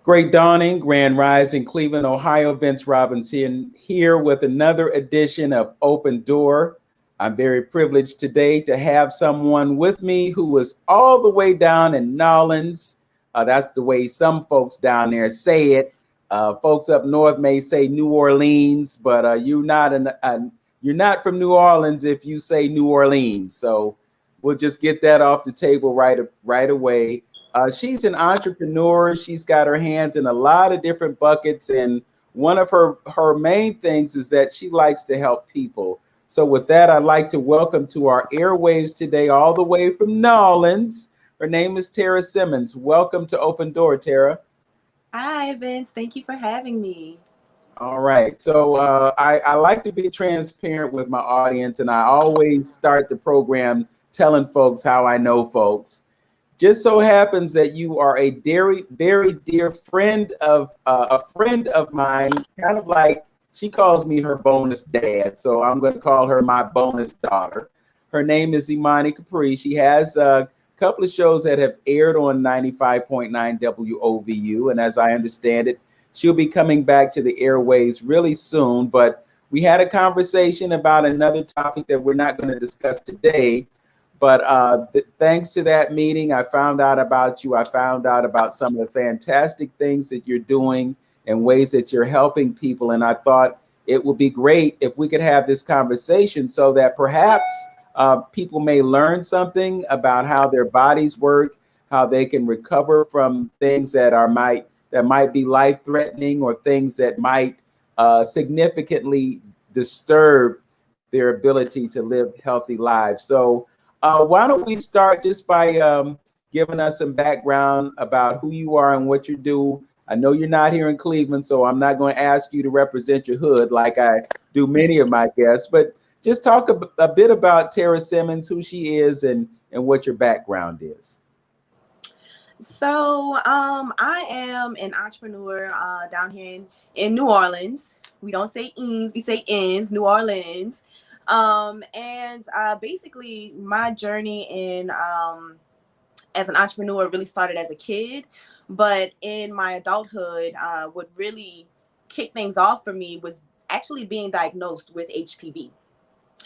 Great dawning, grand rising, Cleveland, Ohio. Vince Robinson here with another edition of Open Door. I'm very privileged today to have someone with me who was all the way down in Nolens. That's the way some folks down there say it. Folks up north may say New Orleans, but you're not from New Orleans if you say New Orleans. So we'll just get that off the table right away. She's an entrepreneur. She's got her hands in a lot of different buckets, and one of her main things is that she likes to help people. So with that, I'd like to welcome to our airwaves today, all the way from Nolens. Her name is Tara Simmons. Welcome to Open Door, Tara. Hi, Vince. Thank you for having me. All right. So I like to be transparent with my audience, and I always start the program telling folks how I know folks. Just so happens that you are a very, very dear friend of mine, kind of like she calls me her bonus dad. So I'm going to call her my bonus daughter. Her name is Imani Capri. She has a couple of shows that have aired on 95.9 WOVU. And as I understand it, she'll be coming back to the airwaves really soon. But we had a conversation about another topic that we're not going to discuss today. But thanks to that meeting, I found out about you. I found out about some of the fantastic things that you're doing and ways that you're helping people. And I thought it would be great if we could have this conversation so that perhaps people may learn something about how their bodies work, how they can recover from things that might be life-threatening or things that might significantly disturb their ability to live healthy lives. So why don't we start just by giving us some background about who you are and what you do. I know you're not here in Cleveland, so I'm not going to ask you to represent your hood like I do many of my guests, but just talk a bit about Tara Simmons, who she is, and what your background is. So I am an entrepreneur down here in New Orleans. We don't say ins, we say ins, New Orleans. And basically my journey in as an entrepreneur really started as a kid, but in my adulthood, what really kicked things off for me was actually being diagnosed with HPV.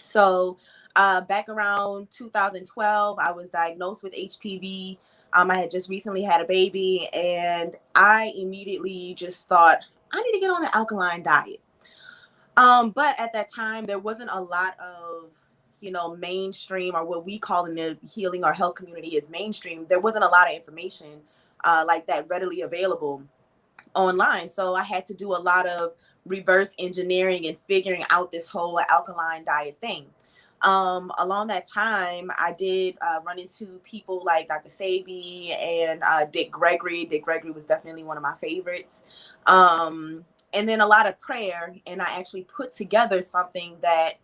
So back around 2012, I was diagnosed with HPV. I had just recently had a baby, and I immediately just thought, I need to get on an alkaline diet. But at that time, there wasn't a lot of, mainstream, or what we call in the healing or health community is mainstream. There wasn't a lot of information like that readily available online. So I had to do a lot of reverse engineering and figuring out this whole alkaline diet thing. Along that time, I did run into people like Dr. Sabi and Dick Gregory. Dick Gregory was definitely one of my favorites. And then a lot of prayer, and I actually put together something that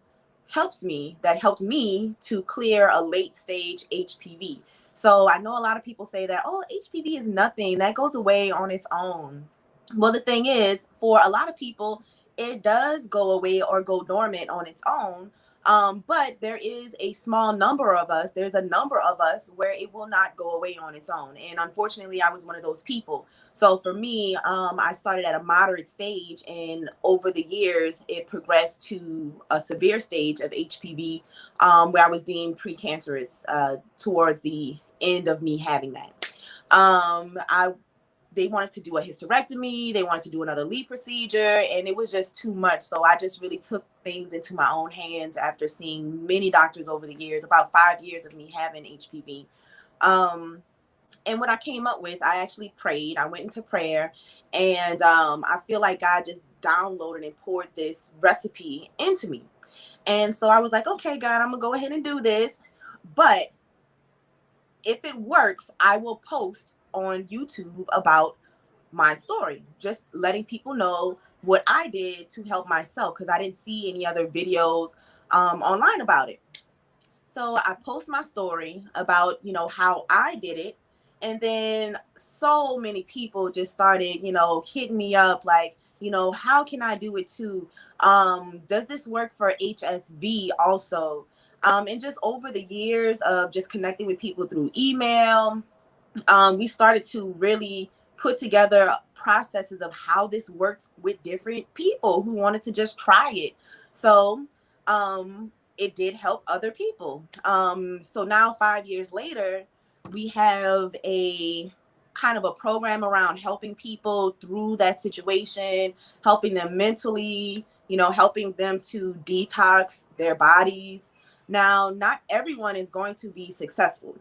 helped me to clear a late stage HPV. So I know a lot of people say that, oh, HPV is nothing, that goes away on its own. Well, the thing is, for a lot of people, it does go away or go dormant on its own. But there is a small number of us, there's a number of us where it will not go away on its own. And unfortunately, I was one of those people. So for me, I started at a moderate stage, and over the years, it progressed to a severe stage of HPV, where I was deemed precancerous towards the end of me having that. They wanted to do a hysterectomy. They wanted to do another LEAP procedure, and it was just too much. So I just really took things into my own hands after seeing many doctors over the years, about 5 years of me having HPV. And what I came up with, I actually prayed. I went into prayer, and I feel like God just downloaded and poured this recipe into me. And so I was like, okay, God, I'm going to go ahead and do this. But if it works, I will post on YouTube about my story, just letting people know what I did to help myself, because I didn't see any other videos online about it. So I post my story about, how I did it. And then so many people just started, hitting me up like, how can I do it too? Does this work for HSV also? And just over the years of just connecting with people through email, we started to really put together processes of how this works with different people who wanted to just try it. So it did help other people. So now 5 years later, we have a kind of a program around helping people through that situation, helping them mentally, helping them to detox their bodies. Now, not everyone is going to be successful.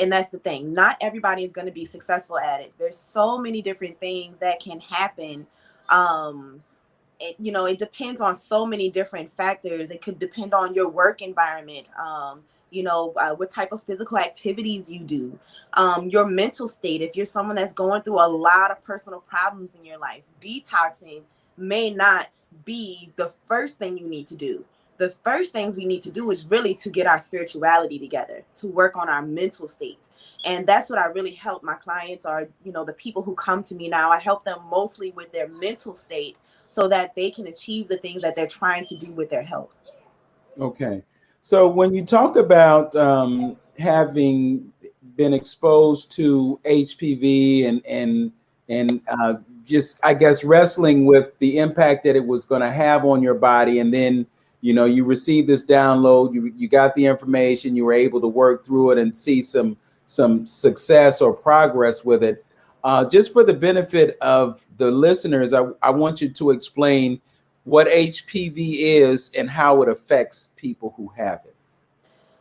And that's the thing. Not everybody is going to be successful at it. There's so many different things that can happen. It depends on so many different factors. It could depend on your work environment, what type of physical activities you do, your mental state. If you're someone that's going through a lot of personal problems in your life, detoxing may not be the first thing you need to do. The first things we need to do is really to get our spirituality together, to work on our mental states. And that's what I really help my clients, or, the people who come to me now. I help them mostly with their mental state so that they can achieve the things that they're trying to do with their health. Okay. So when you talk about having been exposed to HPV and just, I guess, wrestling with the impact that it was going to have on your body, and then you received this download, you got the information, you were able to work through it and see some success or progress with it. Just for the benefit of the listeners, I want you to explain what HPV is and how it affects people who have it.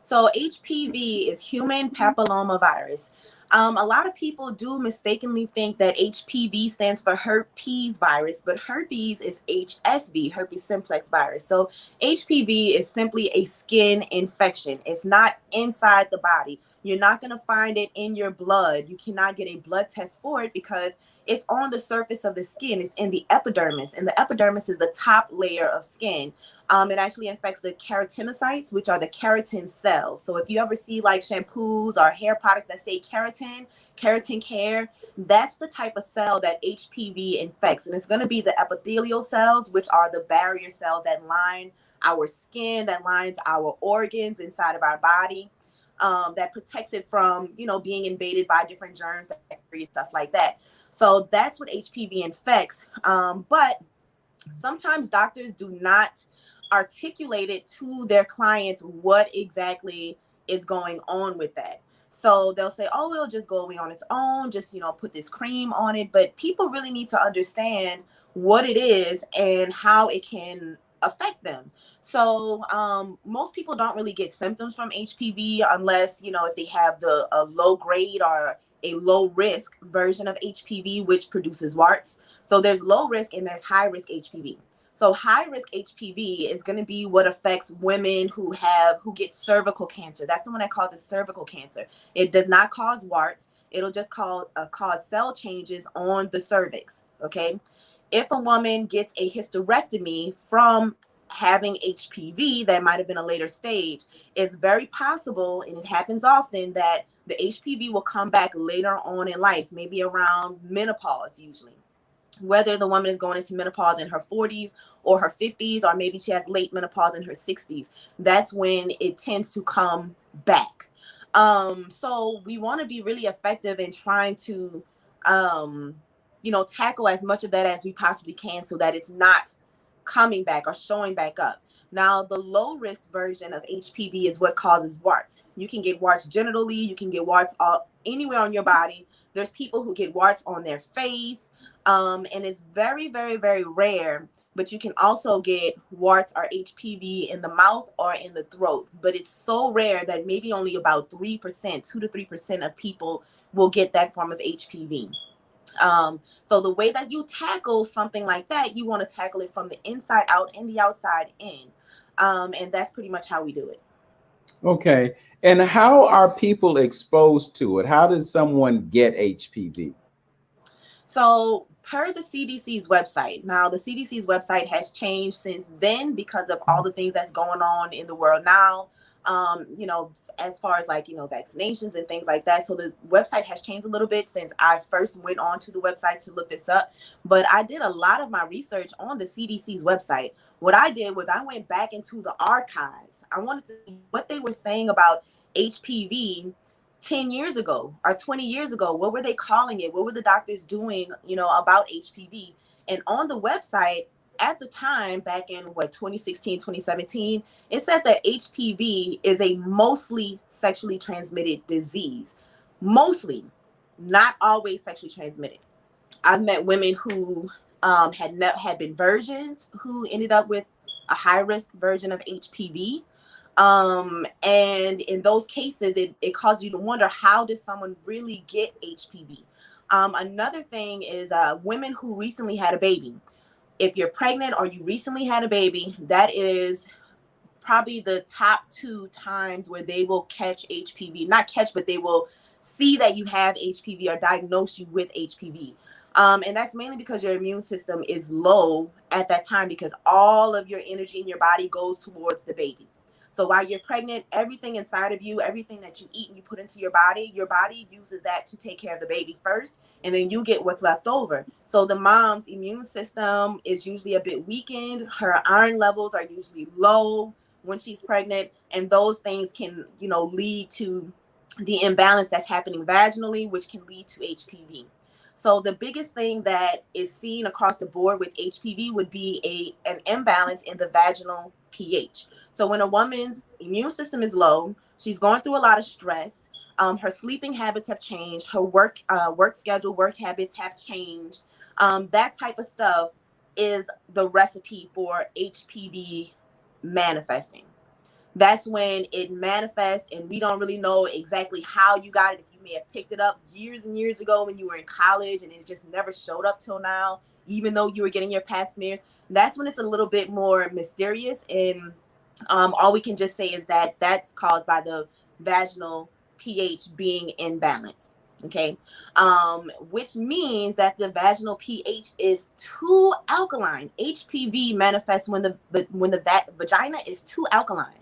So HPV is human papillomavirus. A lot of people do mistakenly think that HPV stands for herpes virus, but herpes is HSV, herpes simplex virus. So HPV is simply a skin infection. It's not inside the body. You're not going to find it in your blood. You cannot get a blood test for it because it's on the surface of the skin. It's in the epidermis, and the epidermis is the top layer of skin. It actually infects the keratinocytes, which are the keratin cells. So if you ever see like shampoos or hair products that say keratin care, that's the type of cell that HPV infects. And it's going to be the epithelial cells, which are the barrier cells that line our skin, that lines our organs inside of our body, that protects it from, being invaded by different germs, bacteria, stuff like that. So that's what HPV infects. But sometimes doctors do not articulate it to their clients what exactly is going on with that. So they'll say, oh, it'll just go away on its own, just put this cream on it. But people really need to understand what it is and how it can affect them. So most people don't really get symptoms from HPV unless if they have a low grade or a low risk version of HPV, which produces warts. So there's low risk and there's high risk HPV. So high risk HPV is going to be what affects women who get cervical cancer. That's the one that causes cervical cancer. It does not cause warts. It'll just cause cell changes on the cervix. Okay. If a woman gets a hysterectomy from having HPV that might have been a later stage, it's very possible, and it happens often, that the HPV will come back later on in life, maybe around menopause usually. Whether the woman is going into menopause in her 40s or her 50s, or maybe she has late menopause in her 60s, that's when it tends to come back. So we want to be really effective in trying to, tackle as much of that as we possibly can so that it's not coming back or showing back up. Now, the low risk version of HPV is what causes warts. You can get warts genitally, you can get warts anywhere on your body. There's people who get warts on their face, and it's very, very, very rare. But you can also get warts or HPV in the mouth or in the throat. But it's so rare that maybe only about 3%, 2 to 3% of people will get that form of HPV. So the way that you tackle something like that, you want to tackle it from the inside out and the outside in. And that's pretty much how we do it. Okay. And how are people exposed to it? How does someone get HPV? So per the CDC's website, now the CDC's website has changed since then because of all the things that's going on in the world now, as far as vaccinations and things like that. So the website has changed a little bit since I first went on to the website to look this up. But I did a lot of my research on the CDC's website. What I did was I went back into the archives. I wanted to see what they were saying about HPV 10 years ago or 20 years ago? What were they calling it? What were the doctors doing, about HPV? And on the website at the time, back in 2016, 2017, it said that HPV is a mostly sexually transmitted disease. Mostly, not always sexually transmitted. I've met women who had been virgins who ended up with a high risk version of HPV. And in those cases, it caused you to wonder, how did someone really get HPV? Another thing is women who recently had a baby. If you're pregnant or you recently had a baby, that is probably the top 2 times where they will catch HPV. Not catch, but they will see that you have HPV or diagnose you with HPV. And that's mainly because your immune system is low at that time, because all of your energy in your body goes towards the baby. So while you're pregnant, everything inside of you, everything that you eat and you put into your body uses that to take care of the baby first, and then you get what's left over. So the mom's immune system is usually a bit weakened. Her iron levels are usually low when she's pregnant, and those things can, lead to the imbalance that's happening vaginally, which can lead to HPV. So the biggest thing that is seen across the board with HPV would be an imbalance in the vaginal pH. So when a woman's immune system is low, she's going through a lot of stress. Her sleeping habits have changed. Her work schedule, work habits have changed. That type of stuff is the recipe for HPV manifesting. That's when it manifests, and we don't really know exactly how you got it. If you may have picked it up years and years ago when you were in college and it just never showed up till now, even though you were getting your pap smears, that's when it's a little bit more mysterious. And all we can just say is that that's caused by the vaginal pH being imbalanced. Okay. Which means that the vaginal pH is too alkaline. HPV manifests when the vagina is too alkaline.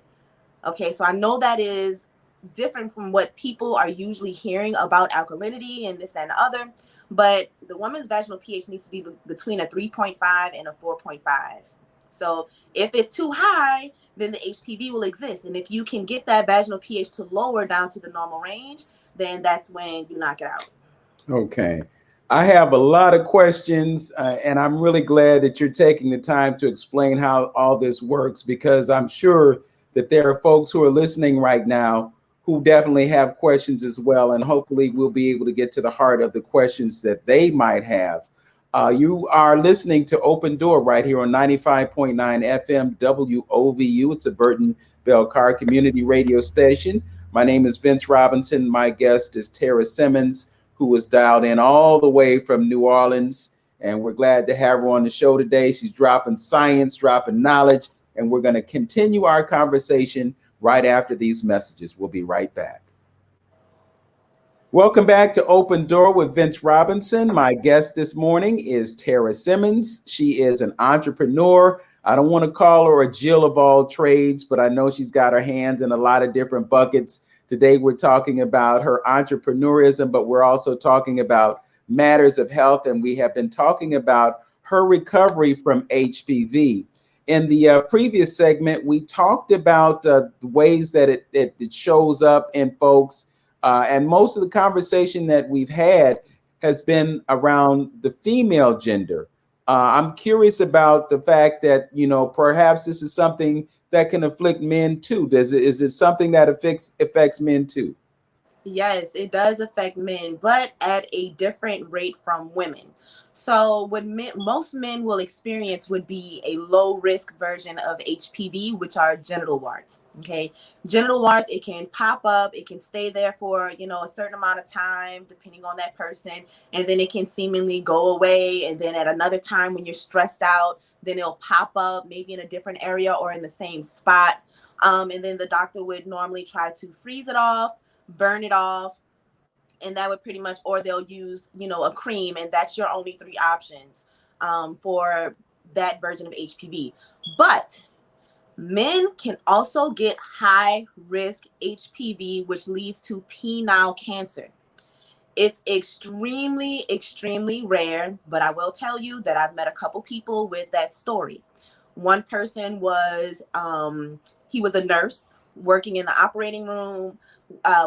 Okay, so I know that is different from what people are usually hearing about alkalinity and this, that, and the other, but the woman's vaginal pH needs to be between a 3.5 and a 4.5. So if it's too high, then the HPV will exist. And if you can get that vaginal pH to lower down to the normal range, then that's when you knock it out. Okay. I have a lot of questions, and I'm really glad that you're taking the time to explain how all this works, because I'm sure that there are folks who are listening right now who definitely have questions as well, and hopefully we'll be able to get to the heart of the questions that they might have. You are listening to Open Door right here on 95.9 FM WOVU. It's a Burton Bell Carr community radio station. My name is Vince Robinson. My guest is Tara Simmons, who was dialed in all the way from New Orleans, and we're glad to have her on the show today. She's dropping science, dropping knowledge, and we're going to continue our conversation right after these messages. We'll be right back. Welcome back to Open Door with Vince Robinson. My guest this morning is Tara Simmons. She is an entrepreneur. I don't want to call her a Jill of all trades, but I know she's got her hands in a lot of different buckets. Today, we're talking about her entrepreneurism, but we're also talking about matters of health, and we have been talking about her recovery from HPV. In the previous segment, we talked about the ways that it shows up in folks, and most of the conversation that we've had has been around the female gender. I'm curious about the fact that, perhaps this is something that can afflict men too. Is it something that affects men too? Yes, it does affect men, but at a different rate from women. So what most men will experience would be a low risk version of HPV, which are genital warts. Okay. Genital warts, it can pop up, it can stay there for, a certain amount of time, depending on that person. And then it can seemingly go away. And then at another time when you're stressed out, then it'll pop up maybe in a different area or in the same spot. And then the doctor would normally try to freeze it off, burn it off, and that would pretty much, or they'll use, a cream, and that's your only 3 options for that version of HPV. But men can also get high risk HPV, which leads to penile cancer. It's extremely, extremely rare, but I will tell you that I've met a couple people with that story. One person was, he was a nurse working in the operating room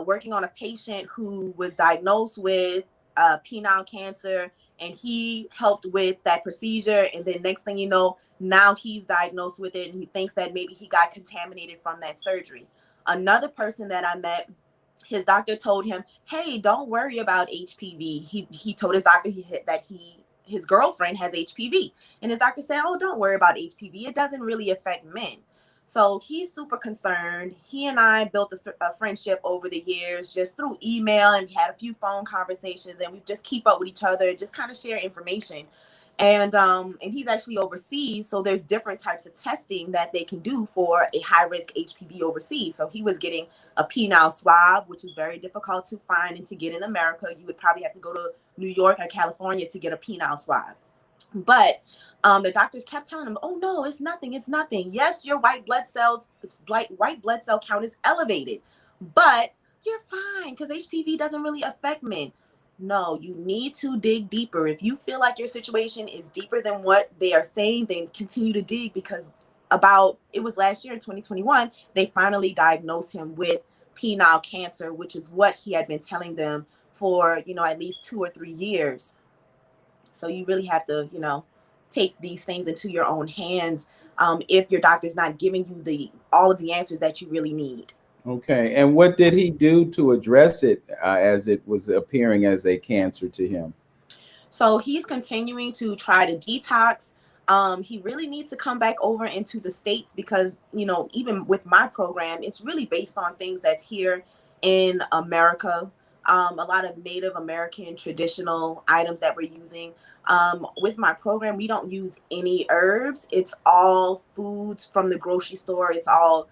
working on a patient who was diagnosed with penile cancer, and he helped with that procedure. And then next thing you know, now he's diagnosed with it, and he thinks that maybe he got contaminated from that surgery. Another person that I met, his doctor told him, "Hey, don't worry about HPV." He told his doctor his girlfriend has HPV, and his doctor said, "Oh, don't worry about HPV. It doesn't really affect men." So he's super concerned. He and I built a friendship over the years, just through email, and we had a few phone conversations, and we just keep up with each other, just kind of share information. And he's actually overseas, so there's different types of testing that they can do for a high risk HPV overseas. So he was getting a penile swab, which is very difficult to find and to get in America. You would probably have to go to New York or California to get a penile swab. But the doctors kept telling him, "Oh no, it's nothing. It's nothing. Yes, your white blood cell count is elevated, but you're fine because HPV doesn't really affect men." No, you need to dig deeper. If you feel like your situation is deeper than what they are saying, then continue to dig, because it was last year in 2021, they finally diagnosed him with penile cancer, which is what he had been telling them for, at least 2 or 3 years. So you really have to, take these things into your own hands if your doctor's not giving you all of the answers that you really need. Okay. And what did he do to address it as it was appearing as a cancer to him? So he's continuing to try to detox. He really needs to come back over into the States because, even with my program, it's really based on things that's here in America. A lot of Native American traditional items that we're using. With my program, we don't use any herbs. It's all foods from the grocery store. It's all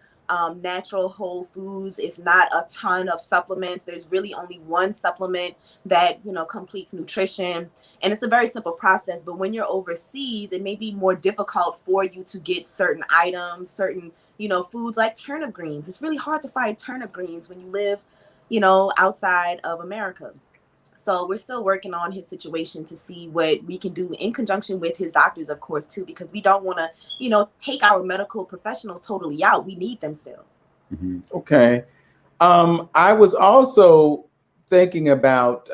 natural whole foods. It's not a ton of supplements. There's really only one supplement that, completes nutrition. And it's a very simple process, but when you're overseas, it may be more difficult for you to get certain items, certain, foods like turnip greens. It's really hard to find turnip greens when you live, outside of America. So we're still working on his situation to see what we can do in conjunction with his doctors, of course, too, because we don't want to, take our medical professionals totally out. We need them still. Okay. I was also thinking about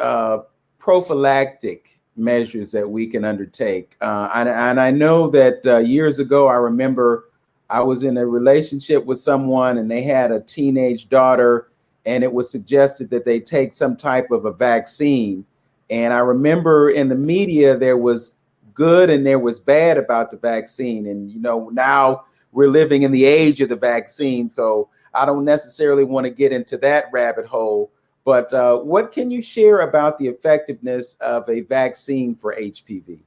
prophylactic measures that we can undertake. And I know that years ago, I remember I was in a relationship with someone and they had a teenage daughter, and it was suggested that they take some type of a vaccine. And I remember in the media, there was good and there was bad about the vaccine. And, now we're living in the age of the vaccine. So I don't necessarily want to get into that rabbit hole. But what can you share about the effectiveness of a vaccine for HPV?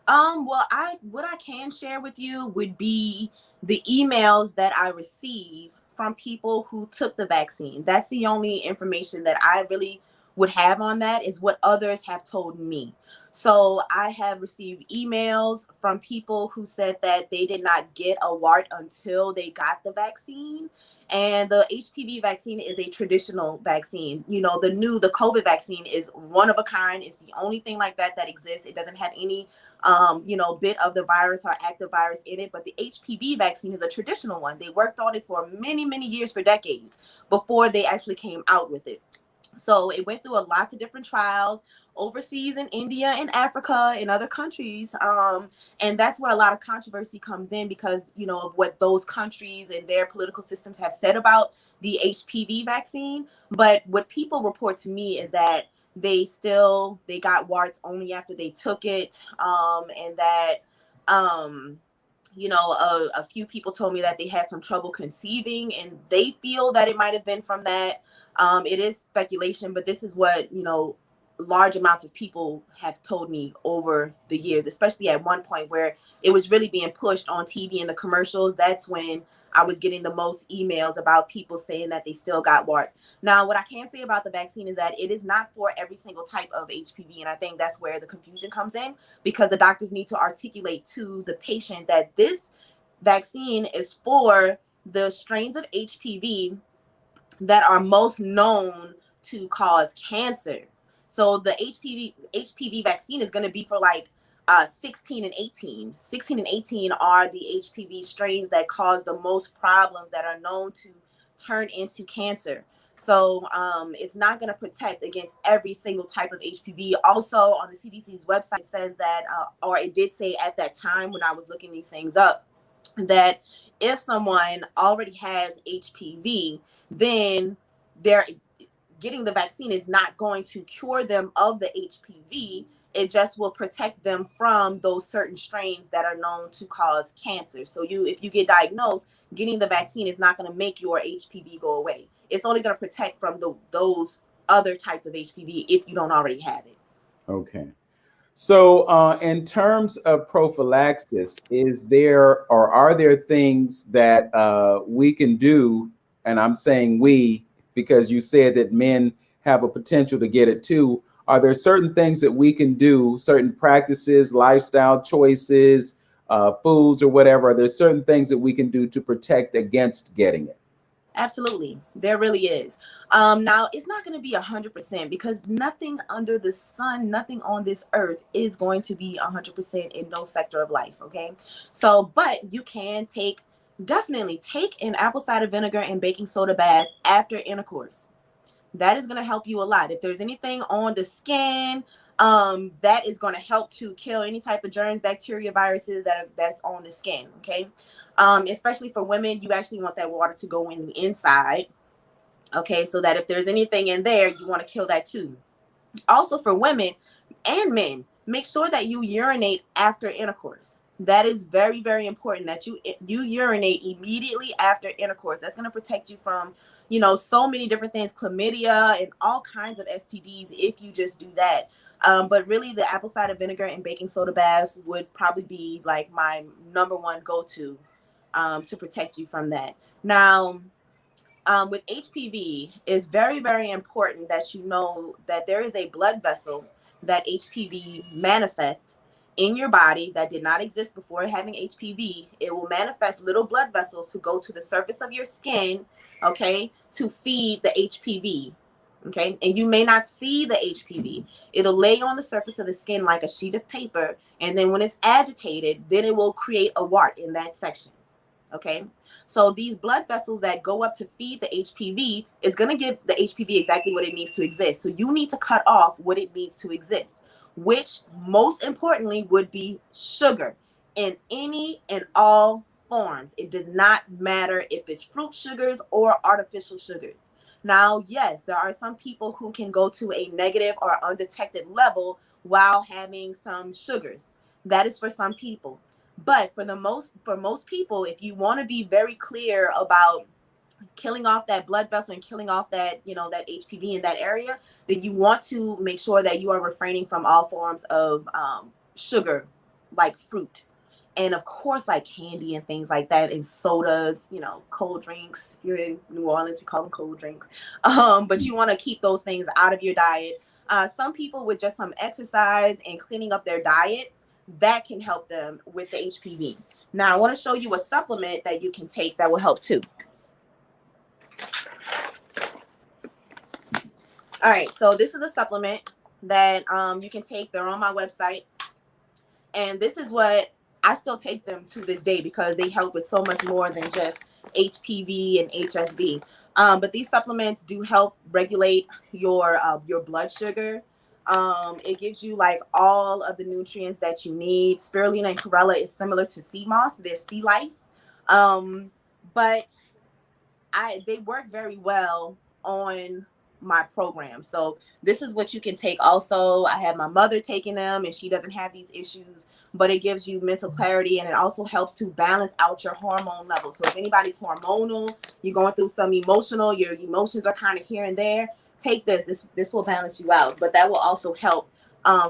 Well, what I can share with you would be the emails that I receive from people who took the vaccine. That's the only information that I really would have on that, is what others have told me. So I have received emails from people who said that they did not get a wart until they got the vaccine. And the HPV vaccine is a traditional vaccine. The COVID vaccine is one of a kind. It's the only thing like that exists. It doesn't have any bit of the virus or active virus in it. But the HPV vaccine is a traditional one. They worked on it for many, many years, for decades, before they actually came out with it. So it went through lots of different trials overseas in India and Africa and other countries. And that's where a lot of controversy comes in, because, of what those countries and their political systems have said about the HPV vaccine. But what people report to me is that they got warts only after they took it. And that, a few people told me that they had some trouble conceiving, and they feel that it might have been from that. It is speculation, but this is what, large amounts of people have told me over the years, especially at one point where it was really being pushed on TV and the commercials. That's when I was getting the most emails about people saying that they still got warts. Now, what I can say about the vaccine is that it is not for every single type of HPV. And I think that's where the confusion comes in, because the doctors need to articulate to the patient that this vaccine is for the strains of HPV that are most known to cause cancer. So the HPV vaccine is going to be for 16 and 18. 16 and 18 are the HPV strains that cause the most problems, that are known to turn into cancer. So it's not going to protect against every single type of HPV. Also, on the CDC's website, it says that, or it did say at that time when I was looking these things up, that if someone already has HPV, then they're getting the vaccine is not going to cure them of the HPV. It just will protect them from those certain strains that are known to cause cancer. So if you get diagnosed, getting the vaccine is not going to make your HPV go away. It's only going to protect from those other types of HPV if you don't already have it. Okay. So in terms of prophylaxis, is there or are there things that we can do? And I'm saying we, because you said that men have a potential to get it too. Are there certain things that we can do, certain practices, lifestyle choices, foods or whatever? Are there certain things that we can do to protect against getting it? Absolutely. There really is. Now, it's not going to be 100% because nothing under the sun, nothing on this earth is going to be 100% in no sector of life. Okay. So, but you can definitely take an apple cider vinegar and baking soda bath after intercourse. That is going to help you a lot. If there's anything on the skin, that is going to help to kill any type of germs, bacteria, viruses that's on the skin. Okay. Especially for women, you actually want that water to go in the inside. Okay. So that if there's anything in there, you want to kill that too. Also for women and men, make sure that you urinate after intercourse. That is very, very important that you urinate immediately after intercourse. That's going to protect you from, so many different things, chlamydia and all kinds of STDs if you just do that. But really, the apple cider vinegar and baking soda baths would probably be like my number one go-to to protect you from that. Now, with HPV, it's very, very important that you know that there is a blood vessel that HPV manifests in your body that did not exist before having HPV. It will manifest little blood vessels to go to the surface of your skin, okay, to feed the HPV. Okay, and you may not see the HPV. It'll lay on the surface of the skin like a sheet of paper, and then when it's agitated, then it will create a wart in that section. Okay, so these blood vessels that go up to feed the HPV is going to give the HPV exactly what it needs to exist. So you need to cut off what it needs to exist, which most importantly would be sugar in any and all forms. It does not matter if it's fruit sugars or artificial sugars. Now, yes, there are some people who can go to a negative or undetected level while having some sugars. That is for some people. But for most people, if you want to be very clear about killing off that blood vessel and killing off that, that HPV in that area, then you want to make sure that you are refraining from all forms of sugar, like fruit. And of course, like candy and things like that, and sodas, cold drinks. If you're in New Orleans, we call them cold drinks. But you want to keep those things out of your diet. Some people with just some exercise and cleaning up their diet, that can help them with the HPV. Now, I want to show you a supplement that you can take that will help too. All right, so this is a supplement that you can take. They're on my website. And this is what I still take them to this day because they help with so much more than just HPV and HSV. But these supplements do help regulate your blood sugar. It gives you like all of the nutrients that you need. Spirulina and chlorella is similar to sea moss. They're sea life. But they work very well on my program. So this is what you can take. Also, I have my mother taking them and she doesn't have these issues, but it gives you mental clarity and it also helps to balance out your hormone levels. So if anybody's hormonal, you're going through some emotional, your emotions are kind of here and there, take this. This will balance you out, but that will also help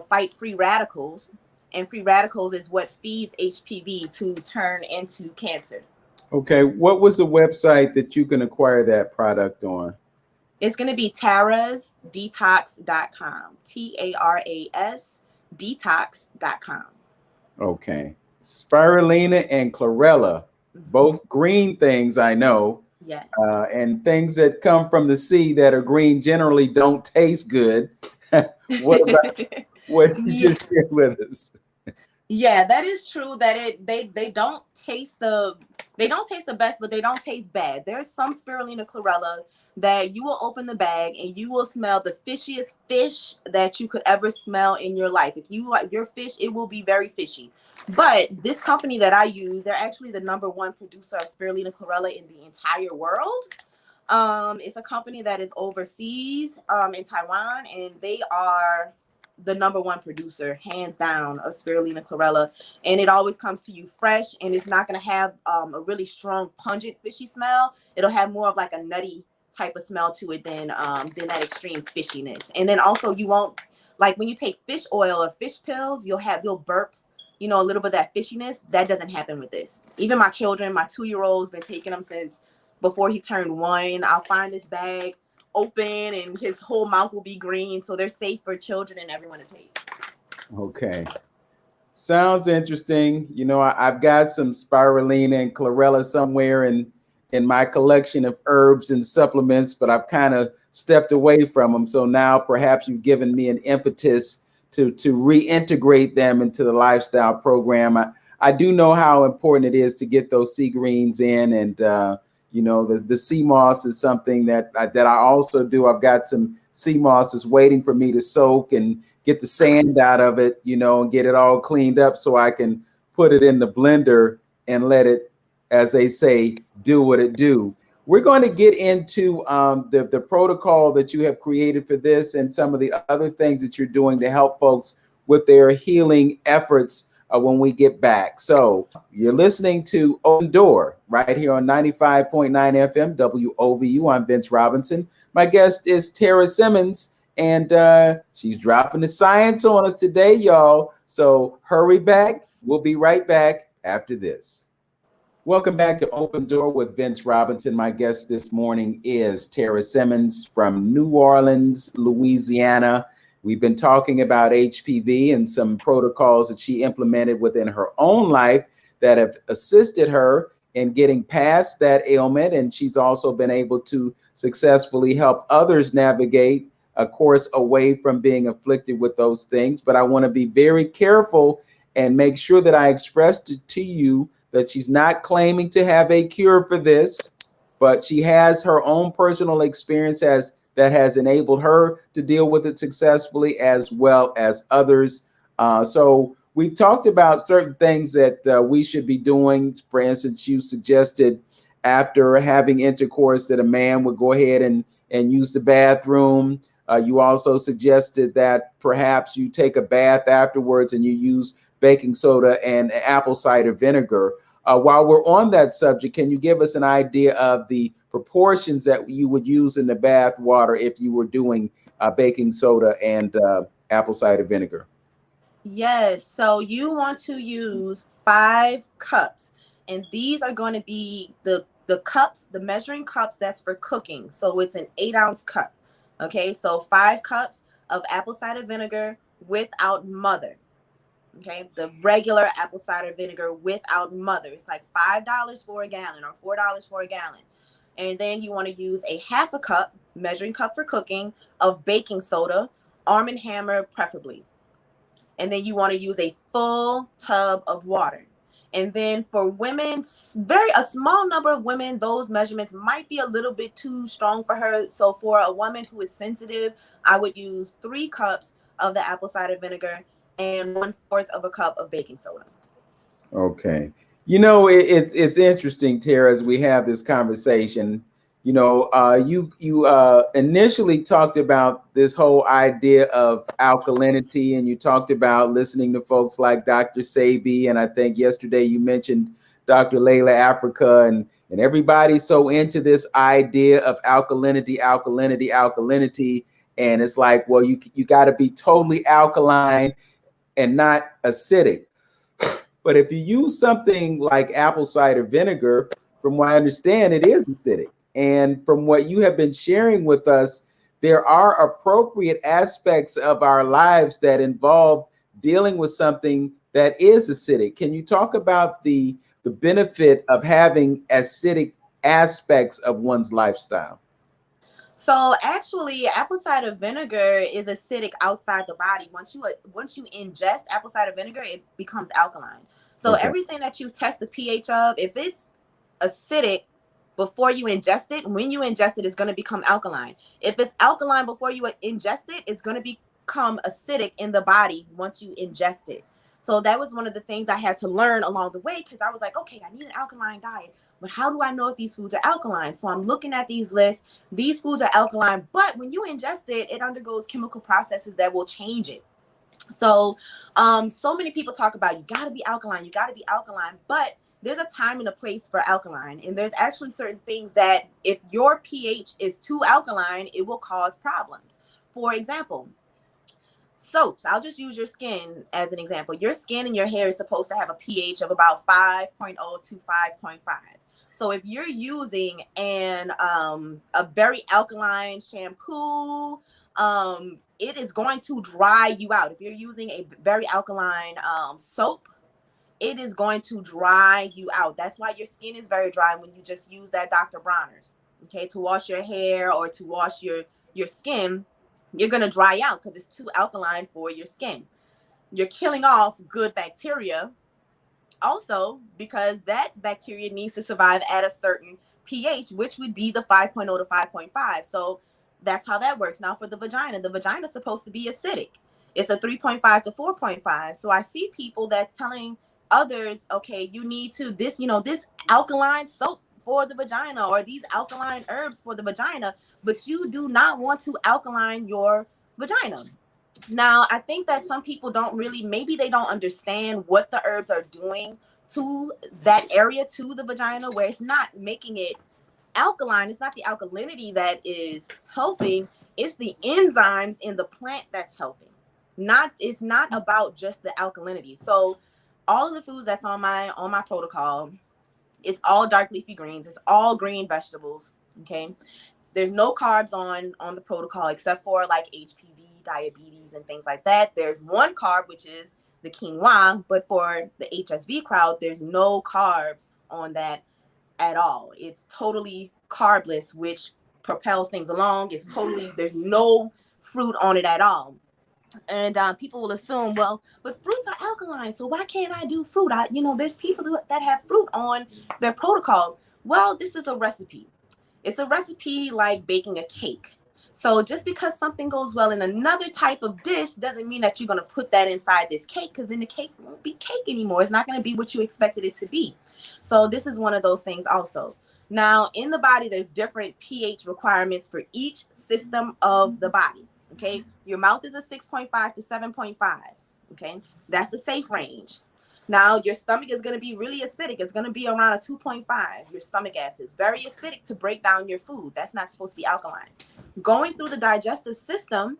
fight free radicals. And free radicals is what feeds HPV to turn into cancer. Okay, what was the website that you can acquire that product on? It's going to be tarasdetox.com. TARAS detox.com. Okay. Spirulina and chlorella, both green things I know. Yes. And things that come from the sea that are green generally don't taste good. What about what you just shared with us? Yeah, that is true. That they don't taste the best, but they don't taste bad. There's some spirulina chlorella that you will open the bag and you will smell the fishiest fish that you could ever smell in your life. If you like your fish, it will be very fishy. But this company that I use, they're actually the #1 producer of spirulina chlorella in the entire world. It's a company that is overseas in Taiwan, and they are the #1 producer, hands down, of spirulina chlorella. And it always comes to you fresh, and it's not going to have a really strong, pungent, fishy smell. It'll have more of like a nutty type of smell to it than that extreme fishiness. And then also, you won't, like when you take fish oil or fish pills, you'll burp, you know, a little bit of that fishiness. That doesn't happen with this. Even my children, my 2-year-old's been taking them since before he turned 1. I'll find this bag open and his whole mouth will be green. So they're safe for children and everyone to take. Okay. Sounds interesting. You know, I've got some spirulina and chlorella somewhere in my collection of herbs and supplements, but I've kind of stepped away from them. So now perhaps you've given me an impetus to reintegrate them into the lifestyle program. I do know how important it is to get those sea greens in, and you know, the sea moss is something that I also do. I've got some sea mosses waiting for me to soak and get the sand out of it, you know, and get it all cleaned up so I can put it in the blender and let it, as they say, do what it do. We're going to get into the protocol that you have created for this and some of the other things that you're doing to help folks with their healing efforts when we get back. So you're listening to Open Door right here on 95.9 FM WOVU. I'm Vince Robinson. My guest is Tara Simmons, and she's dropping the science on us today, y'all. So hurry back. We'll be right back after this. Welcome back to Open Door with Vince Robinson. My guest this morning is Tara Simmons from New Orleans, Louisiana. We've been talking about HPV and some protocols that she implemented within her own life that have assisted her in getting past that ailment. And she's also been able to successfully help others navigate a course away from being afflicted with those things. But I want to be very careful and make sure that I expressed it to you that she's not claiming to have a cure for this, but she has her own personal experience that has enabled her to deal with it successfully, as well as others. So we've talked about certain things that we should be doing. For instance, you suggested after having intercourse that a man would go ahead and use the bathroom. You also suggested that perhaps you take a bath afterwards and you use baking soda and apple cider vinegar. While we're on that subject, can you give us an idea of the proportions that you would use in the bath water if you were doing baking soda and apple cider vinegar? Yes, so you want to use 5 cups, and these are going to be the cups, the measuring cups that's for cooking. So it's an 8-ounce cup. Okay, so 5 cups of apple cider vinegar without mother. Okay, the regular apple cider vinegar without mother. It's like $5 for a gallon or $4 for a gallon. And then you want to use a 1/2 cup, measuring cup for cooking, of baking soda, Arm & Hammer preferably. And then you want to use a full tub of water. And then for women, a small number of women, those measurements might be a little bit too strong for her. So for a woman who is sensitive, I would use 3 cups of the apple cider vinegar and 1/4 of a cup of baking soda. Okay. You know, it's interesting, Tara, as we have this conversation. You know, you initially talked about this whole idea of alkalinity, and you talked about listening to folks like Dr. Sabi, and I think yesterday you mentioned Dr. Layla Africa, and everybody's so into this idea of alkalinity, alkalinity, alkalinity, and it's like, well, you got to be totally alkaline and not acidic. But if you use something like apple cider vinegar, from what I understand, it is acidic. And from what you have been sharing with us, there are appropriate aspects of our lives that involve dealing with something that is acidic. Can you talk about the benefit of having acidic aspects of one's lifestyle? So actually, apple cider vinegar is acidic outside the body. Once you ingest apple cider vinegar, it becomes alkaline. So Okay. everything that you test the pH of, if it's acidic, before you ingest it. When you ingest it, it's going to become alkaline. If it's alkaline before you ingest it, it's going to become acidic in the body once you ingest it. So that was one of the things I had to learn along the way, because I was like, okay, I need an alkaline diet, but how do I know if these foods are alkaline? So I'm looking at these lists. These foods are alkaline, but when you ingest it, it undergoes chemical processes that will change it. So so many people talk about you got to be alkaline, but there's a time and a place for alkaline, and there's actually certain things that if your pH is too alkaline, it will cause problems. For example, soaps. I'll just use your skin as an example. Your skin and your hair is supposed to have a pH of about 5.0 to 5.5. So if you're using a very alkaline shampoo, it is going to dry you out. If you're using a very alkaline soap, it is going to dry you out. That's why your skin is very dry when you just use that Dr. Bronner's, okay, to wash your hair or to wash your skin. You're going to dry out because it's too alkaline for your skin. You're killing off good bacteria also, because that bacteria needs to survive at a certain pH, which would be the 5.0 to 5.5. So that's how that works. Now for the vagina is supposed to be acidic. It's a 3.5 to 4.5. So I see people that's telling others, okay, you need to this alkaline soap for the vagina or these alkaline herbs for the vagina, but you do not want to alkaline your vagina. Now, I think that some people maybe they don't understand what the herbs are doing to that area, to the vagina, where it's not making it alkaline. It's not the alkalinity that is helping. It's the enzymes in the plant that's helping. It's not about just the alkalinity. So all of the foods that's on my protocol, it's all dark leafy greens. It's all green vegetables. Okay. There's no carbs on the protocol except for like HPV, diabetes, and things like that. There's one carb, which is the quinoa, but for the HSV crowd, there's no carbs on that at all. It's totally carbless, which propels things along. There's no fruit on it at all. And people will assume, well, but fruits are alkaline, so why can't I do fruit? There's people that have fruit on their protocol. Well, this is a recipe. It's a recipe like baking a cake. So just because something goes well in another type of dish doesn't mean that you're going to put that inside this cake, because then the cake won't be cake anymore. It's not going to be what you expected it to be. So this is one of those things also. Now, in the body, there's different pH requirements for each system of the body. Okay, your mouth is a 6.5 to 7.5. Okay, that's the safe range. Now, your stomach is going to be really acidic. It's going to be around a 2.5. Your stomach acid is very acidic to break down your food. That's not supposed to be alkaline. Going through the digestive system,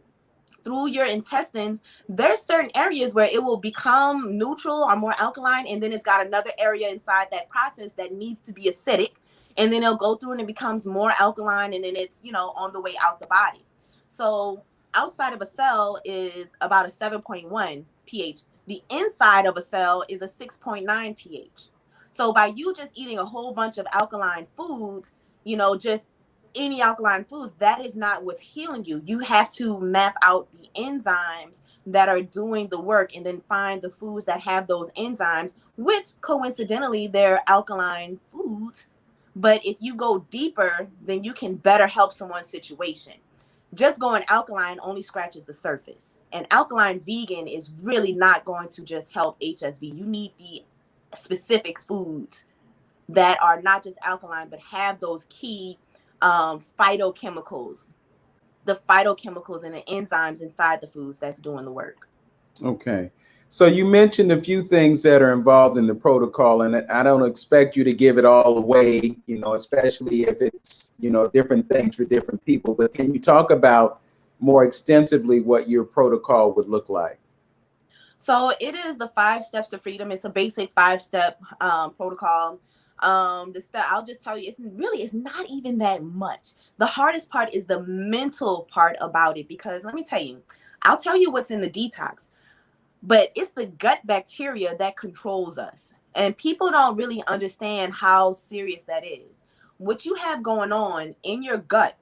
through your intestines, there's certain areas where it will become neutral or more alkaline, and then it's got another area inside that process that needs to be acidic, and then it'll go through and it becomes more alkaline, and then it's, on the way out the body. So outside of a cell is about a 7.1 pH. The inside of a cell is a 6.9 pH. So by you just eating a whole bunch of alkaline foods, just any alkaline foods, that is not what's healing you. You have to map out the enzymes that are doing the work and then find the foods that have those enzymes, which coincidentally, they're alkaline foods. But if you go deeper, then you can better help someone's situation. Just going alkaline only scratches the surface. And alkaline vegan is really not going to just help HSV. You need the specific foods that are not just alkaline, but have those key phytochemicals, the phytochemicals and the enzymes inside the foods that's doing the work. Okay. So you mentioned a few things that are involved in the protocol, and I don't expect you to give it all away, especially if it's, different things for different people. But can you talk about more extensively what your protocol would look like? So it is the 5 steps to freedom. It's a basic 5-step protocol. I'll just tell you, it's not even that much. The hardest part is the mental part about it, because let me tell you, I'll tell you what's in the detox, but it's the gut bacteria that controls us. And people don't really understand how serious that is. What you have going on in your gut,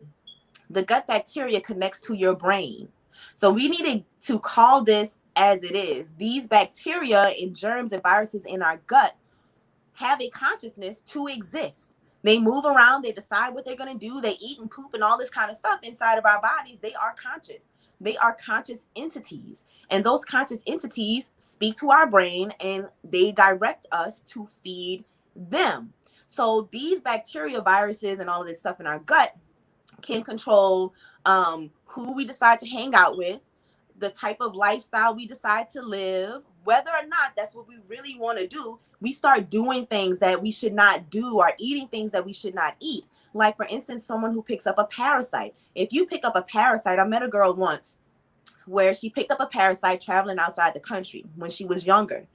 the gut bacteria connects to your brain. So we needed to call this as it is. These bacteria and germs and viruses in our gut have a consciousness to exist. They move around, they decide what they're going to do, they eat and poop and all this kind of stuff inside of our bodies. They are conscious. They are conscious entities. And those conscious entities speak to our brain and they direct us to feed them. So these bacteria, viruses, and all of this stuff in our gut can control who we decide to hang out with, the type of lifestyle we decide to live, whether or not that's what we really want to do. We start doing things that we should not do or eating things that we should not eat. Like, for instance, someone who picks up a parasite. If you pick up a parasite, I met a girl once where she picked up a parasite traveling outside the country when she was younger.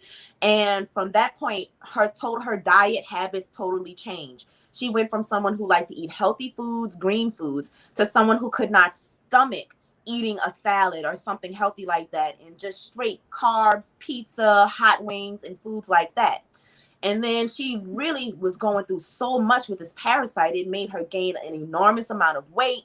And from that point, her diet habits totally changed. She went from someone who liked to eat healthy foods, green foods, to someone who could not stomach eating a salad or something healthy like that, and just straight carbs, pizza, hot wings, and foods like that. And then she really was going through so much with this parasite, it made her gain an enormous amount of weight.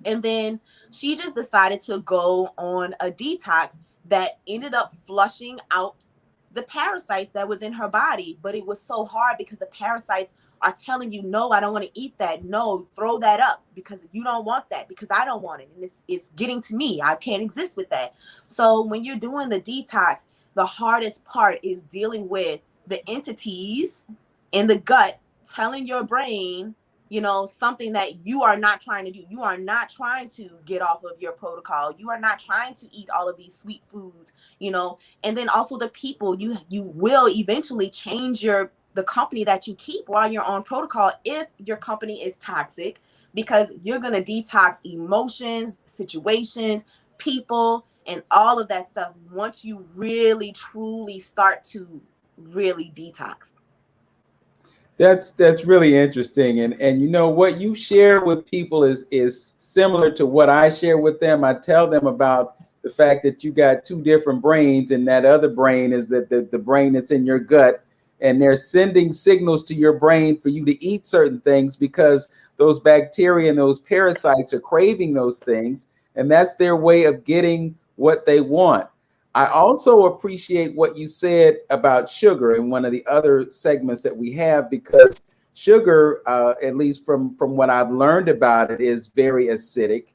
And then she just decided to go on a detox that ended up flushing out the parasites that was in her body. But it was so hard because the parasites are telling you, no, I don't want to eat that. No, throw that up because you don't want that, because I don't want it. And it's getting to me. I can't exist with that. So when you're doing the detox, the hardest part is dealing with the entities in the gut telling your brain, you know, something that you are not trying to do. You are not trying to get off of your protocol. You are not trying to eat all of these sweet foods, you know. And then also the people, you will eventually change the company that you keep while you're on protocol if your company is toxic, because you're going to detox emotions, situations, people, and all of that stuff once you really truly start to really detox. That's really interesting, and you know what you share with people is similar to what I share with them. I tell them about the fact that you got two different brains, and that other brain is that the brain that's in your gut, and they're sending signals to your brain for you to eat certain things because those bacteria and those parasites are craving those things, and that's their way of getting what they want. I also appreciate what you said about sugar in one of the other segments that we have, because sugar, at least from what I've learned about it, is very acidic.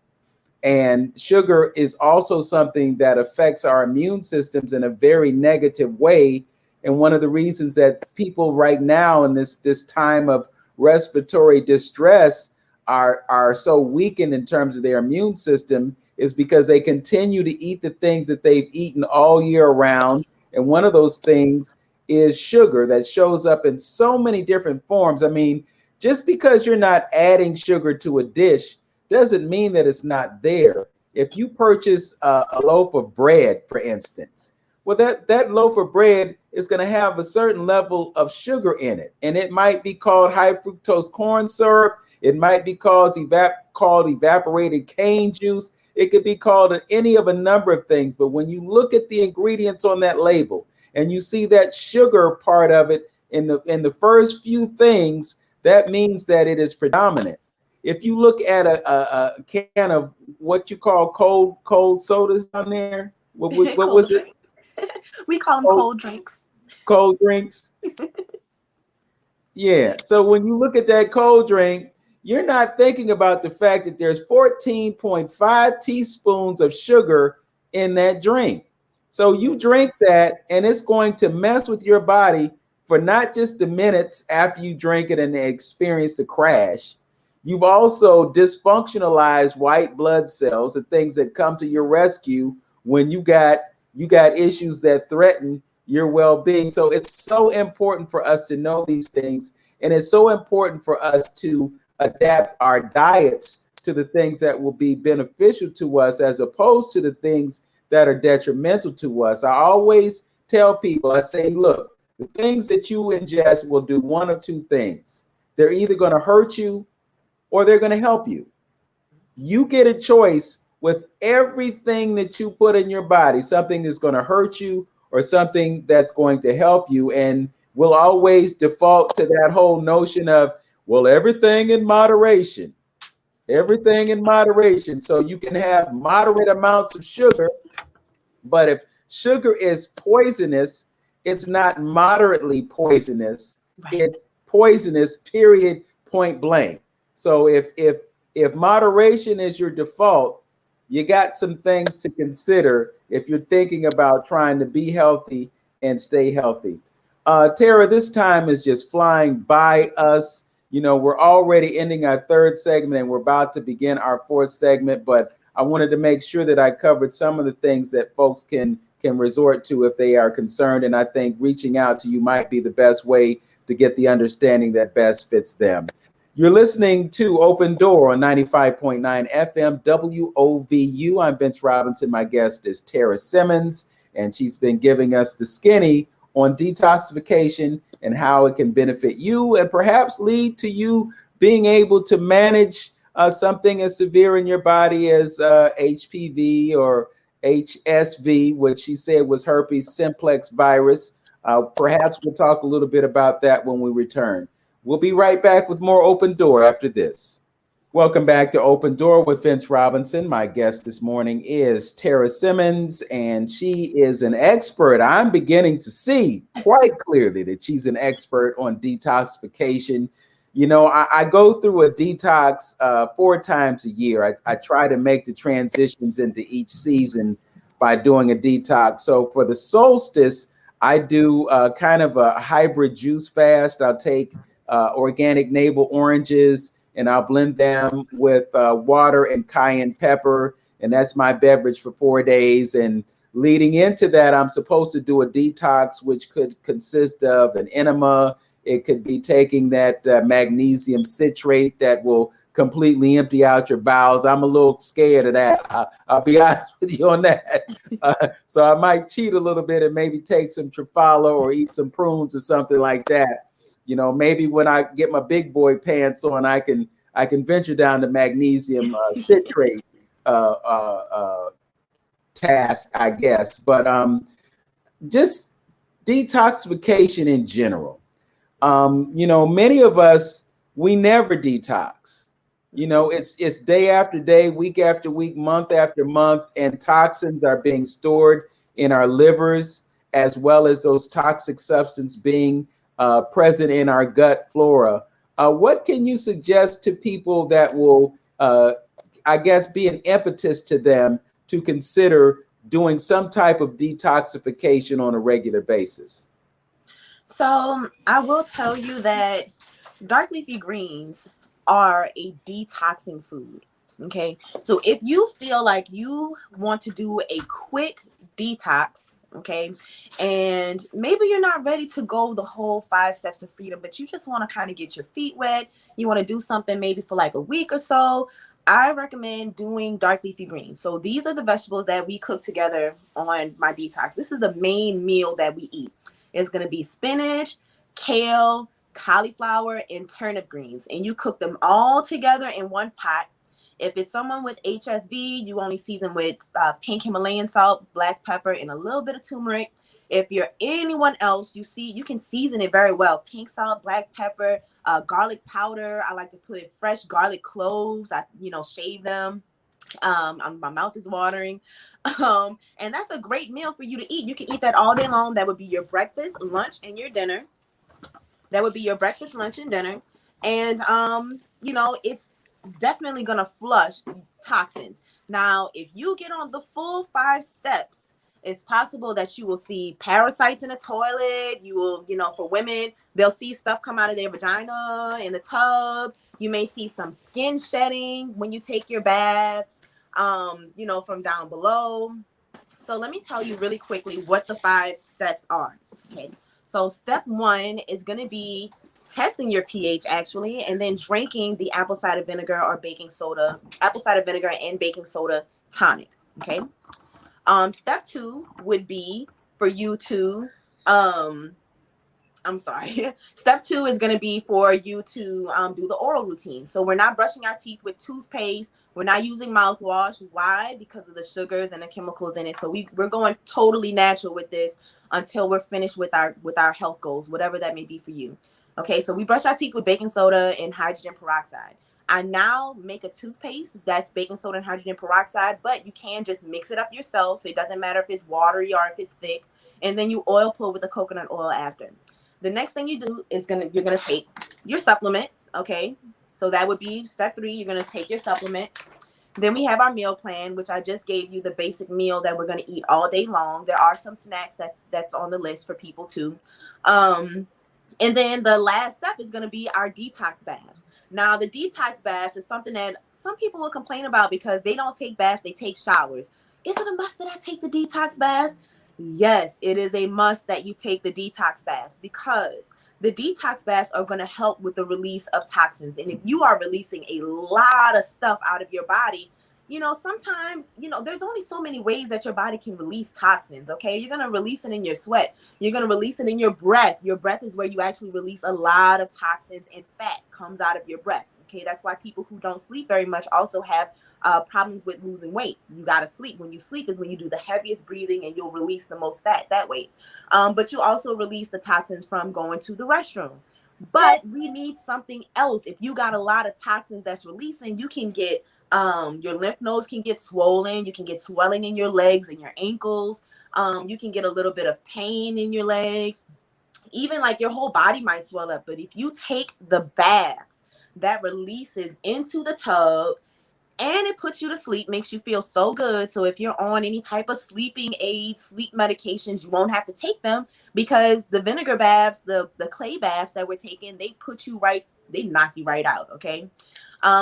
And sugar is also something that affects our immune systems in a very negative way. And one of the reasons that people right now in this time of respiratory distress are so weakened in terms of their immune system is because they continue to eat the things that they've eaten all year round. And one of those things is sugar that shows up in so many different forms. I mean, just because you're not adding sugar to a dish doesn't mean that it's not there. If you purchase a loaf of bread, for instance, well, that loaf of bread is going to have a certain level of sugar in it. And it might be called high fructose corn syrup. It might be called evaporated cane juice. It could be called any of a number of things. But when you look at the ingredients on that label and you see that sugar part of it in the first few things, that means that it is predominant. If you look at a can of what you call cold sodas down there, what was it? We call them cold drinks. Cold drinks. Yeah. So when you look at that cold drink, you're not thinking about the fact that there's 14.5 teaspoons of sugar in that drink. So you drink that and it's going to mess with your body for not just the minutes after you drink it and experience the crash. You've also dysfunctionalized white blood cells, the things that come to your rescue when you got issues that threaten your well-being. So it's so important for us to know these things, and it's so important for us to adapt our diets to the things that will be beneficial to us as opposed to the things that are detrimental to us. I always tell people, I say, look, the things that you ingest will do one of two things. They're either going to hurt you or they're going to help you. You get a choice with everything that you put in your body, something that's going to hurt you or something that's going to help you. And we'll always default to that whole notion of, well, everything in moderation, everything in moderation. So you can have moderate amounts of sugar, but if sugar is poisonous, it's not moderately poisonous. Right. It's poisonous, period, point blank. So if moderation is your default, you got some things to consider if you're thinking about trying to be healthy and stay healthy. Tara, this time is just flying by us. You know, we're already ending our third segment and we're about to begin our fourth segment, but I wanted to make sure that I covered some of the things that folks can resort to if they are concerned. And I think reaching out to you might be the best way to get the understanding that best fits them. You're listening to Open Door on 95.9 FM WOVU. I'm Vince Robinson. My guest is Tara Simmons, and she's been giving us the skinny on detoxification and how it can benefit you and perhaps lead to you being able to manage something as severe in your body as HPV or HSV, which she said was herpes simplex virus. Perhaps we'll talk a little bit about that when we return. We'll be right back with more Open Door after this. Welcome back to Open Door with Vince Robinson. My guest this morning is Tara Simmons, and she is an expert. I'm beginning to see quite clearly that she's an expert on detoxification. You know, I go through a detox 4 times a year. I try to make the transitions into each season by doing a detox. So for the solstice, I do kind of a hybrid juice fast. I'll take organic navel oranges and I'll blend them with water and cayenne pepper. And that's my beverage for 4 days. And leading into that, I'm supposed to do a detox, which could consist of an enema. It could be taking that magnesium citrate that will completely empty out your bowels. I'm a little scared of that. I'll be honest with you on that. So I might cheat a little bit and maybe take some Trufalo or eat some prunes or something like that. You know, maybe when I get my big boy pants on, I can venture down the magnesium citrate task, I guess. But just detoxification in general. You know, many of us, we never detox. You know, it's day after day, week after week, month after month, and toxins are being stored in our livers, as well as those toxic substances being present in our gut flora. What can you suggest to people that will, I guess, be an impetus to them to consider doing some type of detoxification on a regular basis? So I will tell you that dark leafy greens are a detoxing food. Okay. So if you feel like you want to do a quick detox, okay, and maybe you're not ready to go the whole 5 steps of freedom, but you just want to kind of get your feet wet, you want to do something maybe for like a week or so, I recommend doing dark leafy greens. So these are the vegetables that we cook together on my detox. This is the main meal that we eat. It's going to be spinach, kale, cauliflower, and turnip greens. And you cook them all together in one pot. If it's someone with HSV, you only season with pink Himalayan salt, black pepper, and a little bit of turmeric. If you're anyone else, you can season it very well. Pink salt, black pepper, garlic powder. I like to put fresh garlic cloves. I shave them. My mouth is watering. And that's a great meal for you to eat. You can eat that all day long. That would be your breakfast, lunch, and your dinner. That would be your breakfast, lunch, and dinner. And, it's definitely going to flush toxins. Now, if you get on the full 5 steps, it's possible that you will see parasites in the toilet. You will, for women, they'll see stuff come out of their vagina in the tub. You may see some skin shedding when you take your baths, from down below. So let me tell you really quickly what the 5 steps are. Okay. So step 1 is going to be testing your pH actually, and then drinking the apple cider vinegar and baking soda tonic. Okay. Step 2 would be for you to, Step 2 is going to be for you to do the oral routine. So we're not brushing our teeth with toothpaste. We're not using mouthwash. Why? Because of the sugars and the chemicals in it. So we're going totally natural with this until we're finished with our health goals, whatever that may be for you. Okay, so we brush our teeth with baking soda and hydrogen peroxide. I now make a toothpaste that's baking soda and hydrogen peroxide, but you can just mix it up yourself. It doesn't matter if it's watery or if it's thick. And then you oil pull with the coconut oil after. The next thing you do is you're gonna take your supplements. Okay, so that would be step 3. You're gonna take your supplements. Then we have our meal plan, which I just gave you the basic meal that we're gonna eat all day long. There are some snacks that's on the list for people too. And then the last step is going to be our detox baths. Now, the detox baths is something that some people will complain about because they don't take baths, they take showers. Is it a must that I take the detox baths? Yes, it is a must that you take the detox baths, because the detox baths are going to help with the release of toxins. And if you are releasing a lot of stuff out of your body, sometimes, there's only so many ways that your body can release toxins. Okay, you're going to release it in your sweat. You're going to release it in your breath. Your breath is where you actually release a lot of toxins, and fat comes out of your breath. Okay, that's why people who don't sleep very much also have problems with losing weight. You got to sleep. When you sleep is when you do the heaviest breathing, and you'll release the most fat that way. But you also release the toxins from going to the restroom. But we need something else. If you got a lot of toxins that's releasing, you can get your lymph nodes can get swollen. You can get swelling in your legs and your ankles. You can get a little bit of pain in your legs. Even like your whole body might swell up. But if you take the baths, that releases into the tub, and it puts you to sleep, makes you feel so good. So if you're on any type of sleeping aids, sleep medications, you won't have to take them, because the vinegar baths, the clay baths that we're taking, they knock you right out. Okay.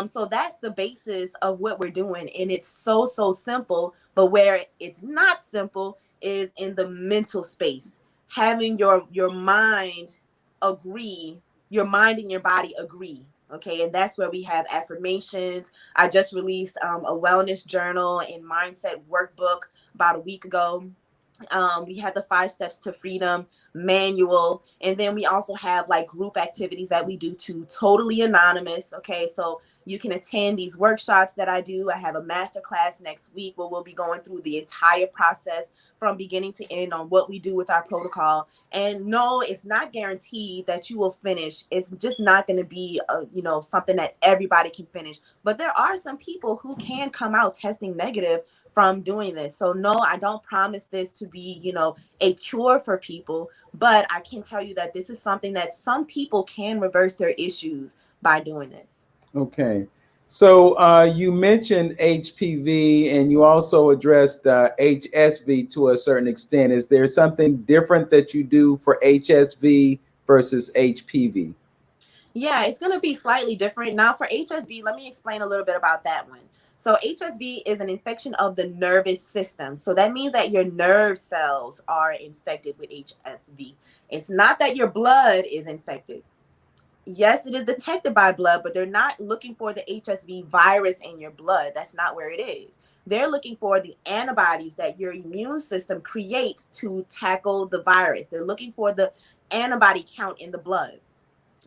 So that's the basis of what we're doing. And it's so simple. But where it's not simple is in the mental space. Having your mind agree, your mind and your body agree. Okay, and that's where we have affirmations. I just released a wellness journal and mindset workbook about a week ago. We have the 5 steps to freedom manual, and then we also have like group activities that we do too, totally anonymous. Okay, so you can attend these workshops that I do. I have a master class next week where we'll be going through the entire process from beginning to end on what we do with our protocol. And no, it's not guaranteed that you will finish. It's just not going to be something that everybody can finish. But there are some people who can come out testing negative from doing this. So no, I don't promise this to be, a cure for people, but I can tell you that this is something that some people can reverse their issues by doing this. Okay. So you mentioned HPV, and you also addressed HSV to a certain extent. Is there something different that you do for HSV versus HPV? Yeah, it's going to be slightly different. Now for HSV, let me explain a little bit about that one. So HSV is an infection of the nervous system. So that means that your nerve cells are infected with HSV. It's not that your blood is infected. Yes, it is detected by blood, but they're not looking for the HSV virus in your blood. That's not where it is. They're looking for the antibodies that your immune system creates to tackle the virus. They're looking for the antibody count in the blood.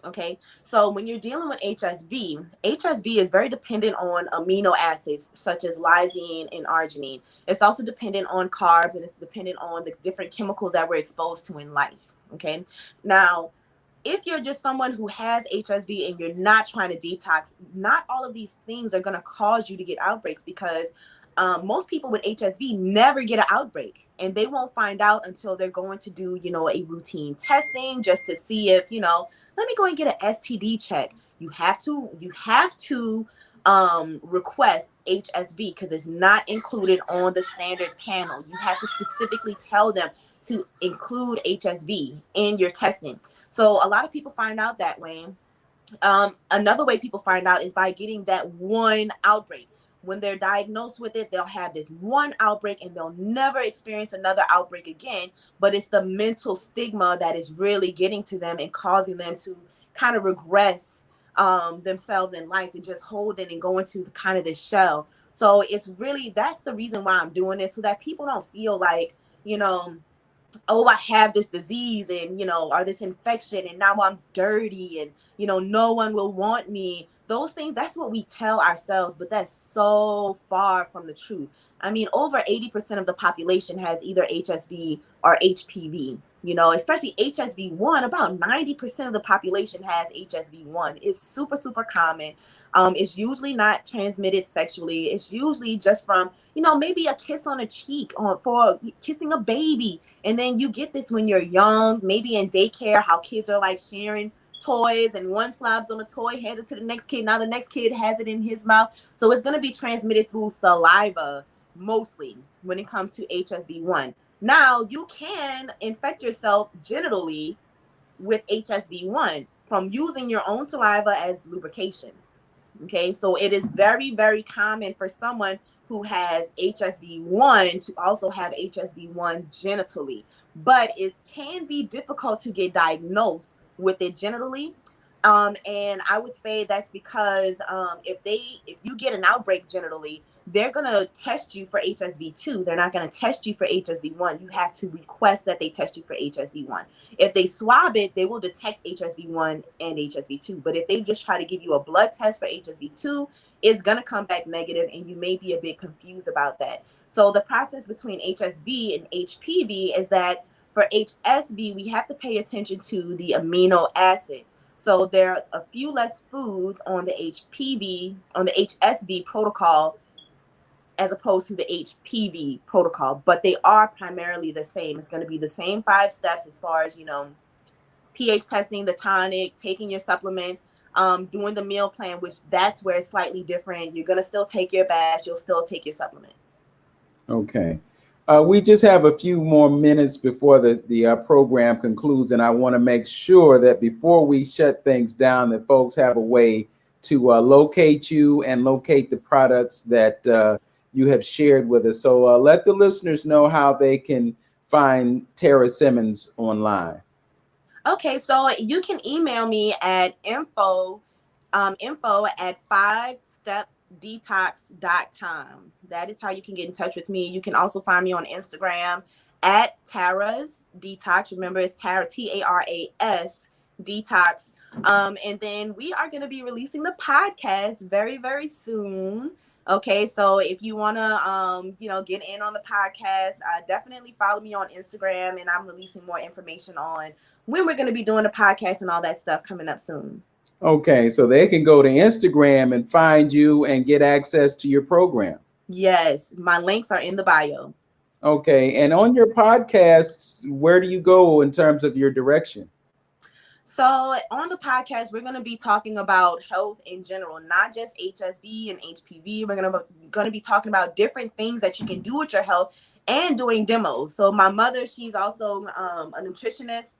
Okay, so when you're dealing with HSV is very dependent on amino acids such as lysine and arginine. It's also dependent on carbs, and it's dependent on the different chemicals that we're exposed to in life. Okay, now if you're just someone who has HSV and you're not trying to detox, not all of these things are going to cause you to get outbreaks, because most people with HSV never get an outbreak, and they won't find out until they're going to do, a routine testing just to see if, let me go and get an STD check. You have to request HSV because it's not included on the standard panel. You have to specifically tell them to include HSV in your testing. So a lot of people find out that way. Another way people find out is by getting that one outbreak. When they're diagnosed with it, they'll have this one outbreak and they'll never experience another outbreak again. But it's the mental stigma that is really getting to them and causing them to kind of regress themselves in life and just hold it and go into kind of this shell. So that's the reason why I'm doing this, so that people don't feel like, oh, I have this disease and, or this infection, and now I'm dirty and, no one will want me. Those things, that's what we tell ourselves, but that's so far from the truth. I mean, over 80% of the population has either HSV or HPV. especially HSV1. About 90% of the population has HSV1. It's super, super common. It's usually not transmitted sexually. It's usually just from, maybe a kiss on a cheek for kissing a baby. And then you get this when you're young, maybe in daycare, how kids are like sharing toys, and one slobs on a toy, hands it to the next kid. Now the next kid has it in his mouth. So it's going to be transmitted through saliva mostly when it comes to HSV1. Now you can infect yourself genitally with HSV1 from using your own saliva as lubrication. Okay, so it is very, very common for someone who has HSV1 to also have HSV1 genitally, but it can be difficult to get diagnosed with it genitally. And I would say that's because if you get an outbreak genitally, they're going to test you for HSV2. They're not going to test you for HSV1. You have to request that they test you for HSV1. If they swab it, they will detect HSV1 and HSV2. But if they just try to give you a blood test for HSV2, it's going to come back negative, and you may be a bit confused about that. So the process between HSV and HPV is that for HSV, we have to pay attention to the amino acids. So there's a few less foods on the HSV protocol as opposed to the HPV protocol, but they are primarily the same. It's going to be the same 5 steps as far as, pH testing, the tonic, taking your supplements, doing the meal plan, which that's where it's slightly different. You're going to still take your bath. You'll still take your supplements. Okay. We just have a few more minutes before the program concludes, and I want to make sure that before we shut things down, that folks have a way to locate you and locate the products that you have shared with us. So let the listeners know how they can find Tara Simmons online. Okay, so you can email me at info at 5stepdetox.com. That is how you can get in touch with me. You can also find me on Instagram at Tara's Detox. Remember, it's Tara, Taras Detox. And then we are going to be releasing the podcast very, very soon. Okay, so if you want to, get in on the podcast, definitely follow me on Instagram, and I'm releasing more information on when we're going to be doing the podcast and all that stuff coming up soon. Okay, so they can go to Instagram and find you and get access to your program. Yes, my links are in the bio. Okay, and on your podcasts, where do you go in terms of your direction? So on the podcast, we're going to be talking about health in general, not just HSV and HPV. We're going to be talking about different things that you can do with your health and doing demos. So my mother, she's also a nutritionist.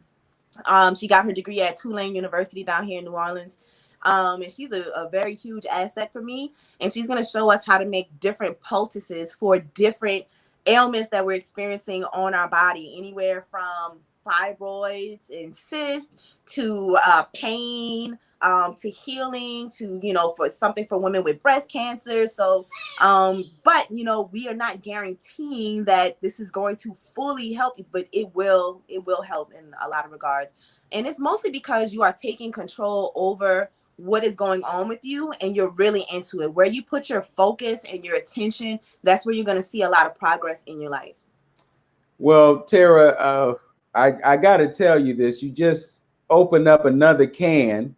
She got her degree at Tulane University down here in New Orleans. And she's a very huge asset for me. And she's going to show us how to make different poultices for different ailments that we're experiencing on our body, anywhere from fibroids and cysts to pain, to healing, to, for something for women with breast cancer. So, but, we are not guaranteeing that this is going to fully help you, but it will help in a lot of regards. And it's mostly because you are taking control over what is going on with you, and you're really into it. Where you put your focus and your attention, that's where you're going to see a lot of progress in your life. Well, Tara, I got to tell you this. You just opened up another can,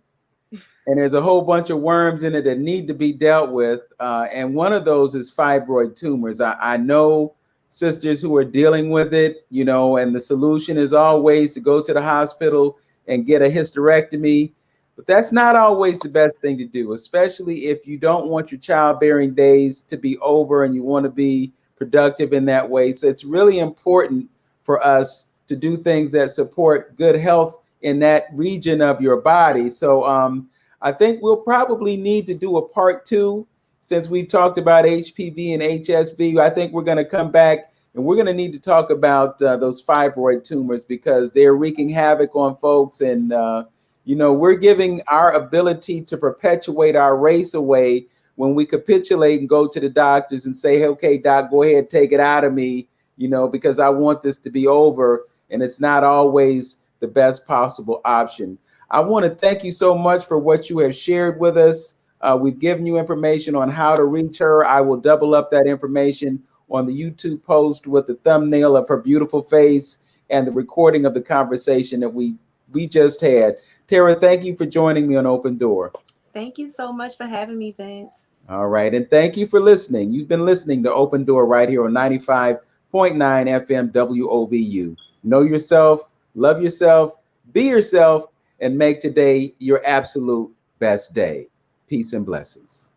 and there's a whole bunch of worms in it that need to be dealt with. And one of those is fibroid tumors. I know sisters who are dealing with it, and the solution is always to go to the hospital and get a hysterectomy. But that's not always the best thing to do, especially if you don't want your childbearing days to be over and you want to be productive in that way. So it's really important for us to do things that support good health in that region of your body. So I think we'll probably need to do a part 2 since we've talked about HPV and HSV. I think we're going to come back and we're going to need to talk about those fibroid tumors because they're wreaking havoc on folks. And, we're giving our ability to perpetuate our race away when we capitulate and go to the doctors and say, hey, okay, doc, go ahead, take it out of me, because I want this to be over. And it's not always the best possible option. I want to thank you so much for what you have shared with us. We've given you information on how to reach her. I will double up that information on the YouTube post with the thumbnail of her beautiful face. and the recording of the conversation that we just had. Tara, thank you for joining me on Open Door. Thank you so much for having me, Vince. All right. And thank you for listening. You've been listening to Open Door right here on 95.9 FM WOVU. Know yourself, love yourself, be yourself, and make today your absolute best day. Peace and blessings.